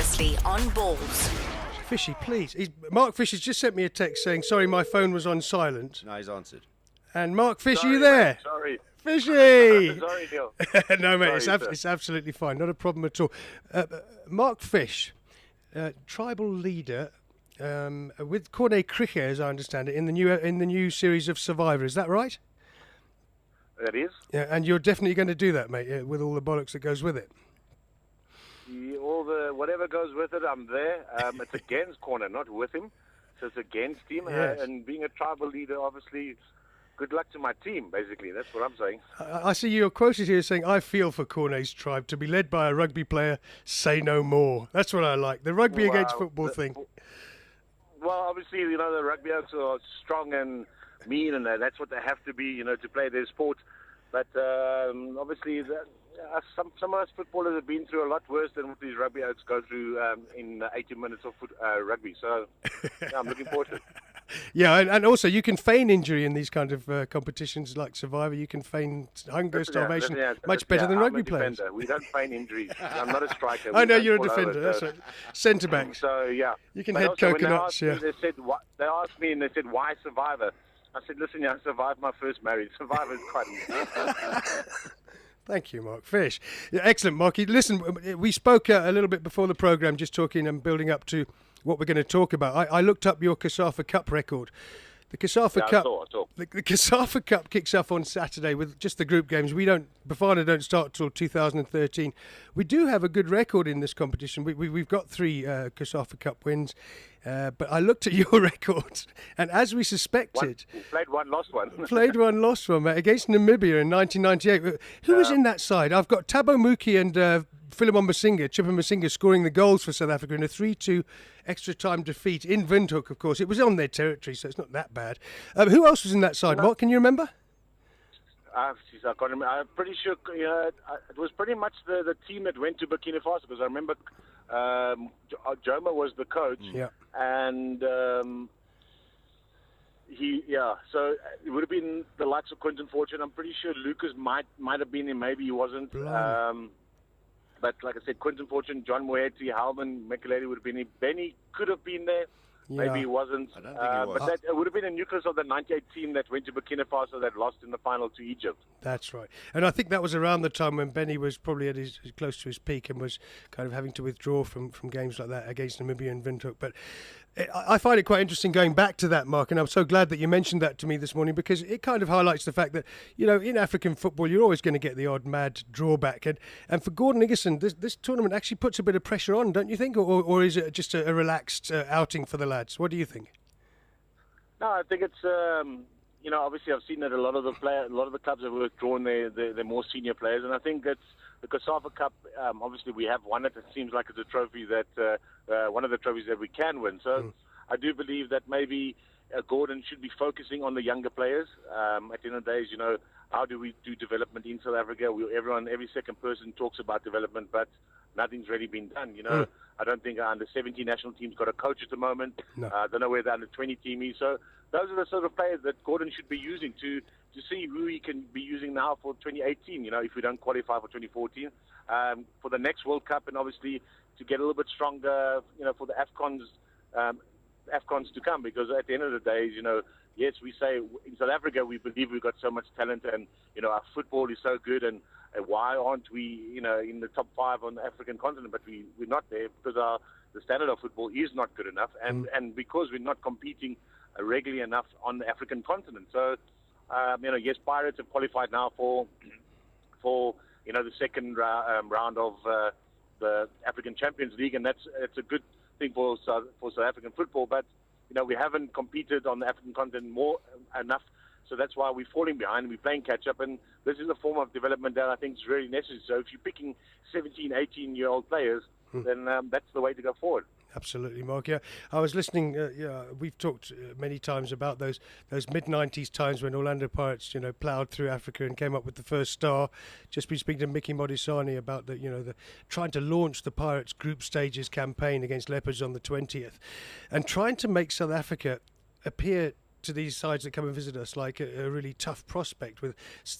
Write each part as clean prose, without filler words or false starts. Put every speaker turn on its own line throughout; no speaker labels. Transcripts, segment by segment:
previously on Ballz.
Fishy, please. Mark Fish has just sent me a text saying, sorry, my phone was on silent.
No, he's answered.
And Mark Fish,
Sorry,
are you there?
mate, sorry.
Fishy!
Sorry, Neal.
No, mate,
Sorry,
it's absolutely fine. Not a problem at all. Mark Fish, tribal leader with Corne Cricket, as I understand it, in the new series of Survivor. Is that right?
That is.
Yeah, and you're definitely going to do that, mate, with all the bollocks that goes with it.
Whatever goes with it, I'm there. It's against Corner, not with him. So it's against him.
Yes.
And being a tribal leader, obviously, good luck to my team, basically. That's what I'm saying.
I see you're quoted here saying, I feel for Corne's tribe to be led by a rugby player, say no more. That's what I like. The rugby against football thing.
Well, obviously, the Rugby Oaks are strong and mean, and that's what they have to be, to play their sport. But obviously, some of us footballers have been through a lot worse than what these Rugby Oaks go through in 80 minutes of rugby. So I'm looking forward to it.
Yeah, and also you can feign injury in these kind of competitions like Survivor. You can feign hunger, starvation, much better than rugby players.
We don't feign injuries. I'm not a striker.
I know you're a defender. That's right. Centre backs.
So yeah,
you can head coconuts.
They asked me and they said, why Survivor? I said, listen, I survived my first marriage. Survivor is quite easy.
Thank you, Mark Fish. Yeah, excellent, Marky. Listen, we spoke a little bit before the programme, just talking and building up to what we're going to talk about. I looked up your CASAFA Cup record. The CASAFA Cup.
I saw.
The CASAFA Cup kicks off on Saturday with just the group games. Bafana don't start till 2013. We do have a good record in this competition. We've got 3 CASAFA Cup wins. But I looked at your record, and as we suspected...
Played one, lost one.
Played one, lost one, mate, against Namibia in 1998. Who was in that side? I've got Thabo Muki and Philemon Chippa Masinga scoring the goals for South Africa in a 3-2 extra-time defeat in Windhoek, of course. It was on their territory, so it's not that bad. Who else was in that side, Mark? Can you remember?
I can't remember. I'm pretty sure it was pretty much the team that went to Burkina Faso, because I remember Joma was the coach, and so it would have been the likes of Quinton Fortune. I'm pretty sure Lucas might have been in, maybe he wasn't. But like I said, Quinton Fortune, John Moeti, Halman, Mekaleli would have been in. Benny could have been there. Maybe he wasn't.
I don't think he was.
But it would have been a nucleus of the 98 team that went to Burkina Faso that lost in the final to Egypt.
That's right. And I think that was around the time when Benny was probably at close to his peak and was kind of having to withdraw from games like that against Namibia and Windhoek. But I find it quite interesting going back to that, Mark, and I'm so glad that you mentioned that to me this morning, because it kind of highlights the fact that, in African football, you're always going to get the odd mad drawback. And for Gordon Iggesson, this tournament actually puts a bit of pressure on, don't you think? Or is it just a relaxed outing for the lads? What do you think?
No, I think it's, obviously I've seen that a lot of the clubs have withdrawn their more senior players, and I think that's the CASAFA Cup. Obviously, we have won it. It seems like it's a trophy that one of the trophies that we can win. So I do believe that maybe Gordon should be focusing on the younger players. At the end of the day, how do we do development in South Africa? Every second person talks about development, but nothing's really been done. I don't think our under-17 national team's got a coach at the moment.
No.
I don't know where the under-20 team is. So those are the sort of players that Gordon should be using to see who he can be using now for 2018, if we don't qualify for 2014, for the next World Cup, and obviously to get a little bit stronger, for the AFCONs to come, because at the end of the day, yes, we say in South Africa we believe we've got so much talent, and our football is so good, and why aren't we in the top 5 on the African continent? But we're not there because the standard of football is not good enough, and because we're not competing regularly enough on the African continent. So yes, Pirates have qualified now for the second round of the African Champions League, and it's a good thing for South African football. But we haven't competed on the African continent enough, so that's why we're falling behind. We're playing catch up, and this is a form of development that I think is really necessary. So if you're picking 17, 18-year-old players, then that's the way to go forward.
Absolutely, Mark. Yeah, I was listening. We've talked many times about those mid-90s times when Orlando Pirates, ploughed through Africa and came up with the first star. Just been speaking to Mickey Modisani about the trying to launch the Pirates group stages campaign against Leopards on the 20th, and trying to make South Africa appear to these sides that come and visit us like a really tough prospect with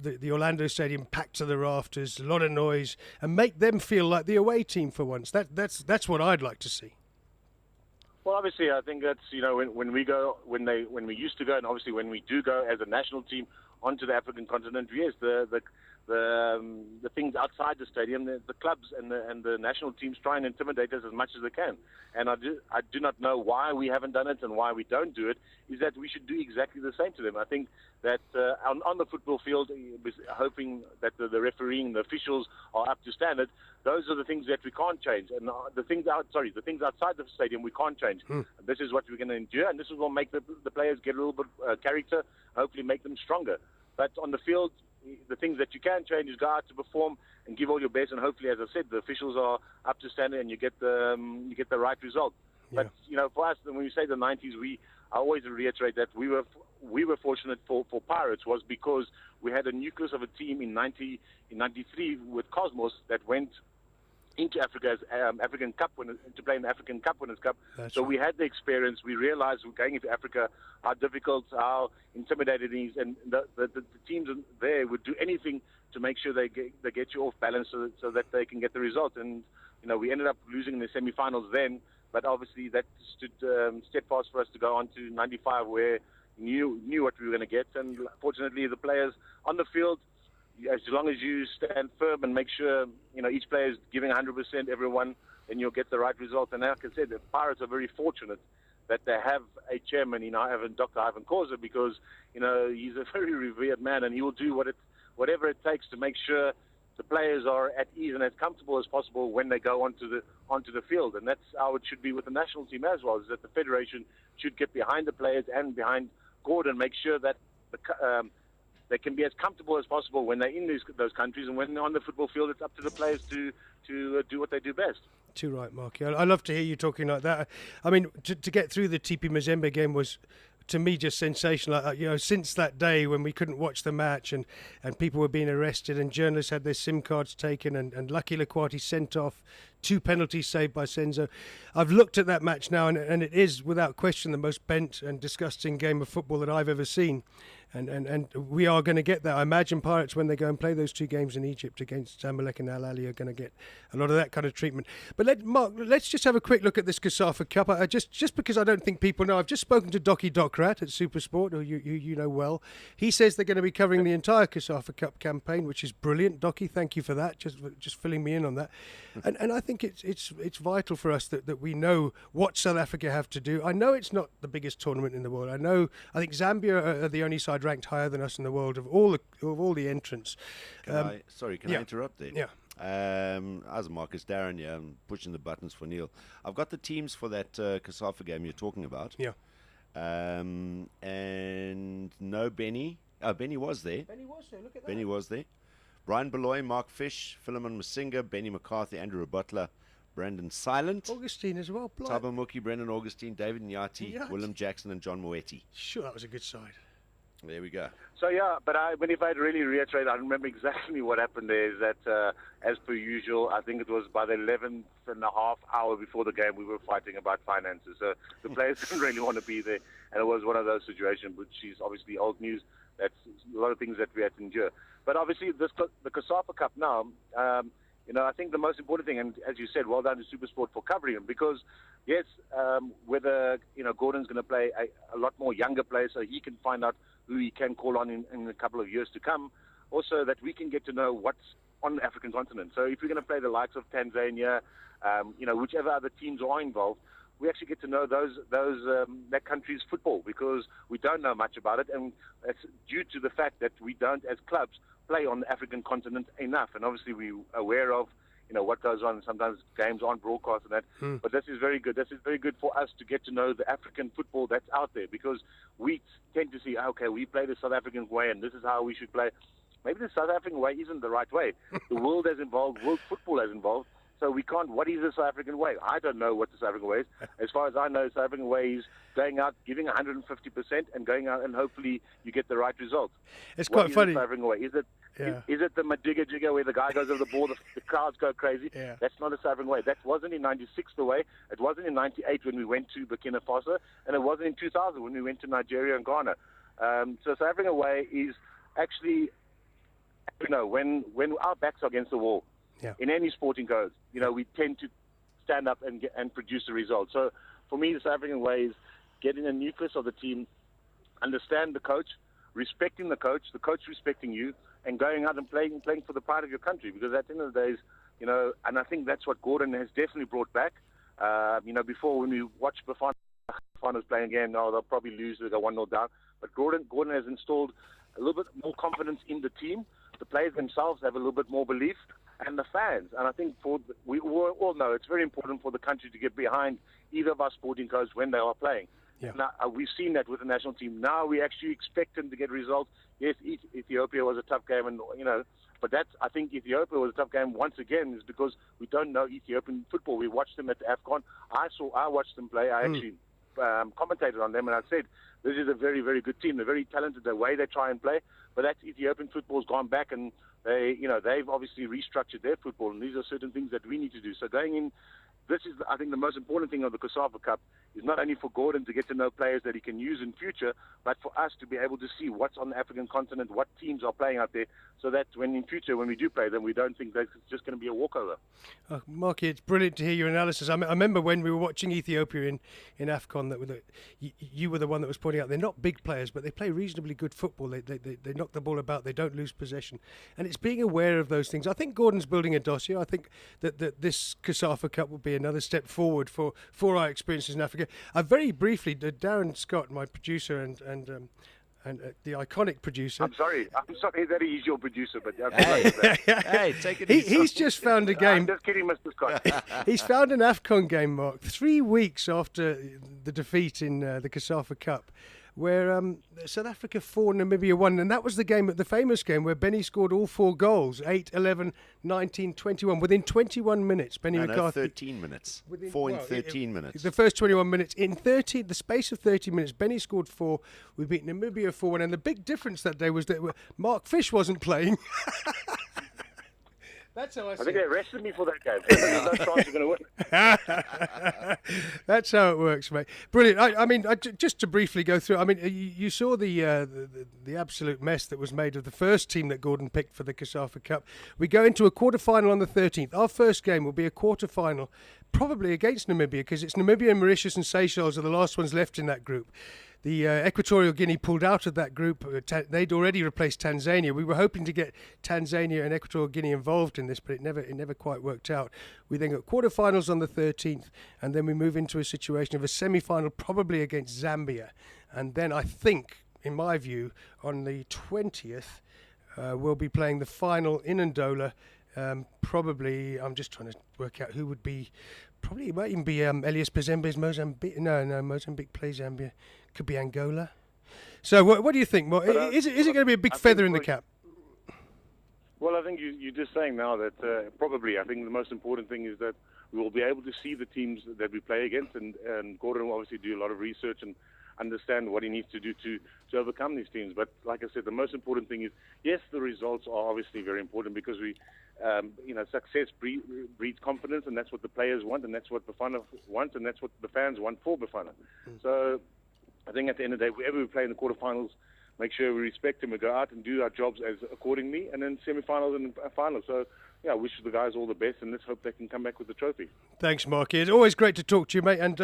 the Orlando Stadium packed to the rafters, a lot of noise, and make them feel like the away team for once. That's what I'd like to see.
Well, obviously, I think that's, when we used to go, and obviously when we do go as a national team onto the African continent, yes, the things outside the stadium, the clubs and the national teams try and intimidate us as much as they can. And I do not know why we haven't done it and why we don't do it, is that we should do exactly the same to them. I think that on the football field, hoping that the refereeing, the officials are up to standard, those are the things that we can't change. And the things outside the stadium we can't change. This is what we're going to endure, and this is what will make the players get a little bit character, hopefully make them stronger. But on the field, the things that you can change is go out to perform and give all your best, and hopefully, as I said, the officials are up to standard and you get the right result. Yeah. But for us, when we say the 90s, I always reiterate that we were fortunate for Pirates was because we had a nucleus of a team in 93 with Cosmos that went into Africa as African Cup winners, to play in the African Cup Winners' Cup. So we had the experience. We realized we're going into Africa, how difficult, how intimidating it is, and the teams there would do anything to make sure they get you off balance so that they can get the result. And we ended up losing in the semi-finals then, but obviously that stood steadfast for us to go on to 95, where knew what we were going to get. And fortunately, the players on the field, as long as you stand firm and make sure each player is giving 100%, everyone, then you'll get the right result. And like I said, the Pirates are very fortunate that they have a chairman, Dr. Ivan Korza, because he's a very revered man, and he will do whatever it takes to make sure the players are at ease and as comfortable as possible when they go onto the field. And that's how it should be with the national team as well, is that the federation should get behind the players and behind Gordon, make sure that they can be as comfortable as possible when they're in those countries, and when they're on the football field, it's up to the players to do what they do best.
Too right, Marky. I love to hear you talking like that. I mean, to get through the TP Mazembe game was, to me, just sensational. Since that day when we couldn't watch the match and people were being arrested and journalists had their SIM cards taken and Lucky Lakwati sent off, 2 penalties saved by Senzo. I've looked at that match now, and it is, without question, the most bent and disgusting game of football that I've ever seen. And we are going to get that. I imagine Pirates, when they go and play those 2 games in Egypt against Zamalek and Al Ahly, are going to get a lot of that kind of treatment. But Mark, let's just have a quick look at this COSAFA Cup. Just because I don't think people know, I've just spoken to Docky Docrat at Supersport, who you know well. He says they're going to be covering the entire COSAFA Cup campaign, which is brilliant. Docky, thank you for that, just filling me in on that. And I think it's vital for us that we know what South Africa have to do. I know it's not the biggest tournament in the world. I think Zambia are the only side ranked higher than us in the world of all the entrants.
Can I interrupt there?
Yeah.
As Marcus Darren, I'm pushing the buttons for Neal. I've got the teams for that COSAFA game you're talking about.
Yeah.
And no Benny. Oh, Benny was there.
Benny was there. Look at that.
Benny was there. Brian Beloy, Mark Fish, Philemon Masinga, Benny McCarthy, Andrew Butler, Brandon Silent,
Augustine as well.
Thabo Muki, Brendan Augustine, David Nyati, Willem Jackson, and John Moeti.
Sure, that was a good side.
There we go.
So but if I'd really reiterate, I remember exactly what happened there. Is that as per usual, I think it was by the 11th and a half hour before the game, we were fighting about finances. So the players didn't really want to be there, and it was one of those situations, which is obviously old news. That's a lot of things that we had to endure. But obviously, the COSAFA Cup now, I think the most important thing, and as you said, well done to Supersport for covering them, because yes, whether Gordon's going to play a lot more younger players, so he can find out who he can call on in a couple of years to come. Also, that we can get to know what's on the African continent. So if we're going to play the likes of Tanzania, whichever other teams are involved, we actually get to know that country's football, because we don't know much about it, and it's due to the fact that we don't, as clubs, play on the African continent enough. And obviously we're aware of what goes on. Sometimes games aren't broadcast and that. But this is very good. This is very good for us to get to know the African football that's out there, because we tend to see, okay, we play the South African way and this is how we should play. Maybe the South African way isn't the right way. The world has evolved, world football has evolved, So we can't. What is the South African way? I don't know what the South African way is. As far as I know, the South African way is going out, giving 150%, and going out, and hopefully you get the right result.
It's quite funny.
The South African way? Is it the Madiga Jigga where the guy goes over the ball, the crowds go crazy?
Yeah.
That's not the South African way. That wasn't in '96 the way. It wasn't in '98 when we went to Burkina Faso, and it wasn't in 2000 when we went to Nigeria and Ghana. So South African way is actually, when our backs are against the wall, in any sporting code, we tend to stand up and produce a result. So for me, the South African way is getting a nucleus of the team, understand the coach, respecting the coach respecting you, and going out and playing for the pride of your country. Because at the end of the day, and I think that's what Gordon has definitely brought back. Before when we watch the finals playing again, they'll probably lose, they'll go 1-0 down. But Gordon has installed a little bit more confidence in the team. The players themselves have a little bit more belief, and the fans. And I think we all know it's very important for the country to get behind either of our sporting codes when they are playing. Yeah. Now, we've seen that with the national team. Now we actually expect them to get results. Yes, Ethiopia was a tough game, and but I think Ethiopia was a tough game once again is because we don't know Ethiopian football. We watched them at the AFCON. I watched them play. I actually commentated on them, and I said this is a very, very good team. They're very talented the way they try and play, but that Ethiopian football's gone back, and they've obviously restructured their football, and these are certain things that we need to do. So going in, this is, I think, the most important thing of the COSAFA Cup is not only for Gordon to get to know players that he can use in future, but for us to be able to see what's on the African continent, what teams are playing out there, so that when we do play them, we don't think that it's just going to be a walkover.
Marky, it's brilliant to hear your analysis. I remember when we were watching Ethiopia in AFCON, you were the one that was pointing out they're not big players, but they play reasonably good football. They knock the ball about, they don't lose possession. And it's being aware of those things. I think Gordon's building a dossier. I think that this COSAFA Cup will be another step forward for our experiences in Africa. Very briefly, Darren Scott, my producer and the iconic producer.
I'm sorry that he's your producer, but
hey, take it easy.
He's just found a game.
I'm just kidding, Mr. Scott.
He's found an AFCON game, Mark, 3 weeks after the defeat in the COSAFA Cup, where South Africa 4, Namibia 1, and that was the famous game where Benny scored all 4 goals, 8, 11, 19, 21. Within 21 minutes, Benny McCarthy...
13 minutes. 4 in 13 minutes.
The first 21 minutes. In the space of 30 minutes, Benny scored 4. We beat Namibia 4-1, and the big difference that day was that Mark Fish wasn't playing. That's how I
think they arrested me for that game. There's no chance you're going to win.
That's how it works, mate. Brilliant. Just to briefly go through, you saw the absolute mess that was made of the first team that Gordon picked for the COSAFA Cup. We go into a quarter-final on the 13th. Our first game will be a quarter-final, probably against Namibia, because it's Namibia, Mauritius and Seychelles are the last ones left in that group. The Equatorial Guinea pulled out of that group. They'd already replaced Tanzania. We were hoping to get Tanzania and Equatorial Guinea involved in this, but it never quite worked out. We then got quarterfinals on the 13th, and then we move into a situation of a semi-final, probably against Zambia. And then I think, in my view, on the 20th, we'll be playing the final in Ndola. Probably, I'm just trying to work out who would be. Probably it might even be Elias Pezembe's Mozambique. No, Mozambique plays Zambia. Could be Angola. So what do you think? Is it going to be a big feather in the cap?
Well, I think you're just saying now that probably. I think the most important thing is that we will be able to see the teams that we play against, and Gordon will obviously do a lot of research and understand what he needs to do to overcome these teams. But like I said, the most important thing is, yes, the results are obviously very important because we, success breeds confidence, and that's what the players want, and that's what Bafana wants, and that's what the fans want for Bafana. So I think at the end of the day, whoever we play in the quarterfinals, make sure we respect them, we go out and do our jobs as accordingly, and then semi-finals and finals. So, yeah, I wish the guys all the best, and let's hope they can come back with the trophy.
Thanks, Marky. It's always great to talk to you, mate. And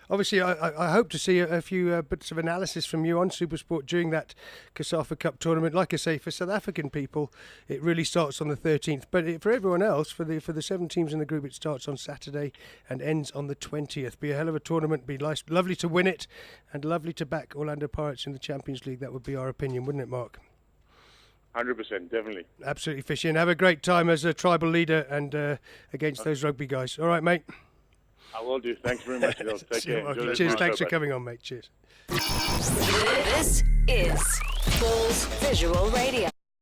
obviously, I hope to see a few bits of analysis from you on SuperSport during that COSAFA Cup tournament. Like I say, for South African people, it really starts on the 13th. But for everyone else, for the 7 teams in the group, it starts on Saturday and ends on the 20th. Be a hell of a tournament. Be lovely to win it, and lovely to back Orlando Pirates in the Champions League. That would be our opinion, wouldn't it, Mark?
100%, definitely.
Absolutely, Fishy, and have a great time as a tribal leader and against those rugby guys. All right, mate?
I will do. Thanks very much. Take care.
Cheers, thanks for coming on, mate. Cheers.
This is Ballz Visual Radio.